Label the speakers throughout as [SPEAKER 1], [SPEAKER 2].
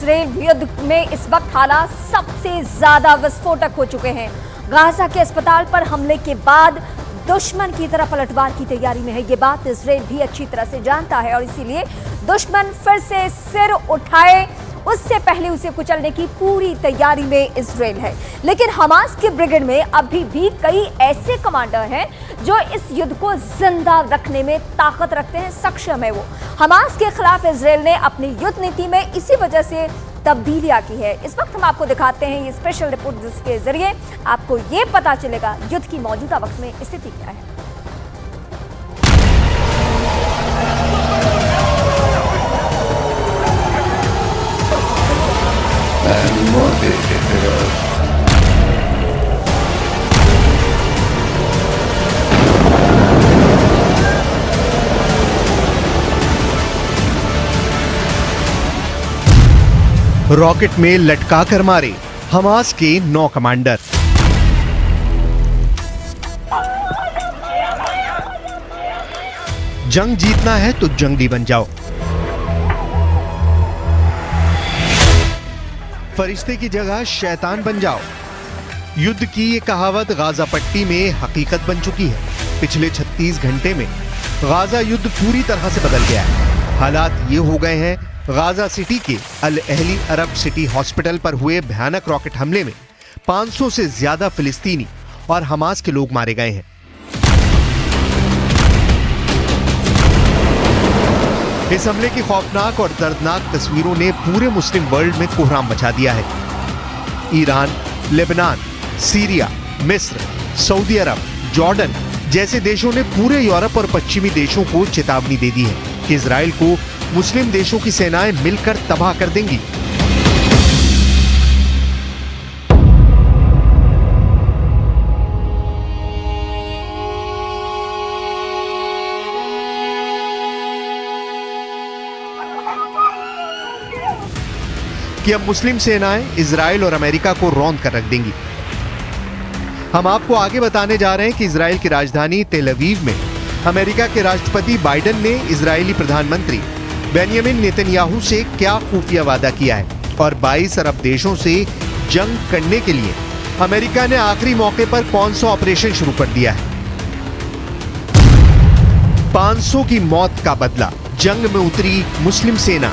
[SPEAKER 1] Israel युद्ध में इस वक्त हालात सबसे ज्यादा विस्फोटक हो चुके हैं। गाजा के अस्पताल पर हमले के बाद दुश्मन की तरफ पलटवार की तैयारी में है। ये बात इजराइल भी अच्छी तरह से जानता है और इसीलिए दुश्मन फिर से सिर उठाए उससे पहले उसे कुचलने की पूरी तैयारी में इजराइल है। लेकिन हमास के ब्रिगेड में अभी भी कई ऐसे कमांडर हैं जो इस युद्ध को जिंदा रखने में ताकत रखते हैं, सक्षम है। वो हमास के खिलाफ इजराइल ने अपनी युद्ध नीति में इसी वजह से तब्दीलियां की है। इस वक्त हम आपको दिखाते हैं ये स्पेशल रिपोर्ट, जिसके जरिए आपको ये पता चलेगा युद्ध की मौजूदा वक्त में स्थिति क्या है।
[SPEAKER 2] रॉकेट में लटका कर मारे हमास के 9 कमांडर। जंग जीतना है तो जंगली बन जाओ। फरिश्ते की जगह शैतान बन जाओ। युद्ध की ये कहावत गाजा पट्टी में हकीकत बन चुकी है। पिछले 36 घंटे में गाजा युद्ध पूरी तरह से बदल गया है। हालात ये हो गए हैं, गाजा सिटी के अल अहली अरब सिटी हॉस्पिटल पर हुए भयानक रॉकेट हमले में 500 से ज्यादा फिलिस्तीनी और हमास के लोग मारे गए हैं। इस हमले की खौफनाक और दर्दनाक तस्वीरों ने पूरे मुस्लिम वर्ल्ड में कोहराम मचा दिया है। ईरान, लेबनान, सीरिया, मिस्र, सऊदी अरब, जॉर्डन जैसे देशों ने पूरे यूरोप और पश्चिमी देशों को चेतावनी दे दी है कि इजराइल को मुस्लिम देशों की सेनाएं मिलकर तबाह कर देंगी। कि अब मुस्लिम सेनाएं इजराइल और अमेरिका को रौंद कर रख देंगी। हम आपको आगे बताने जा रहे हैं कि इजराइल की राजधानी तेल अवीव में अमेरिका के राष्ट्रपति बाइडेन ने इजरायली प्रधानमंत्री बेंयामिन नेतन्याहू से क्या खुफिया वादा किया है और 22 अरब देशों से जंग करने के लिए अमेरिका ने आखिरी मौके पर कौन सा ऑपरेशन शुरू कर दिया है। 500 की मौत का बदला, जंग में उतरी मुस्लिम सेना।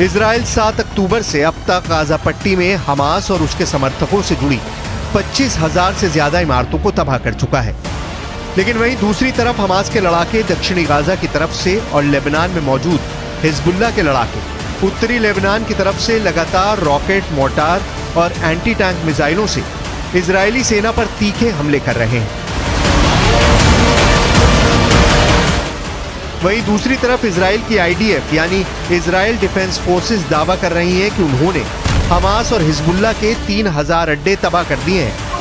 [SPEAKER 2] इजराइल 7 अक्टूबर से अब तक गाजा पट्टी में हमास और उसके समर्थकों से जुड़ी 25,000 से ज्यादा इमारतों को तबाह कर चुका है। लेकिन वहीं दूसरी तरफ हमास के लड़ाके दक्षिणी गाजा की तरफ से और लेबनान में मौजूद हिजबुल्लाह के लड़ाके उत्तरी लेबनान की तरफ से लगातार रॉकेट, मोर्टार और एंटी टैंक मिसाइलों से इजरायली सेना पर तीखे हमले कर रहे हैं। वहीं दूसरी तरफ इजराइल की IDF यानी इजराइल डिफेंस फोर्सेस दावा कर रही हैं कि उन्होंने हमास और हिजबुल्लाह के 3000 अड्डे तबाह कर दिए हैं।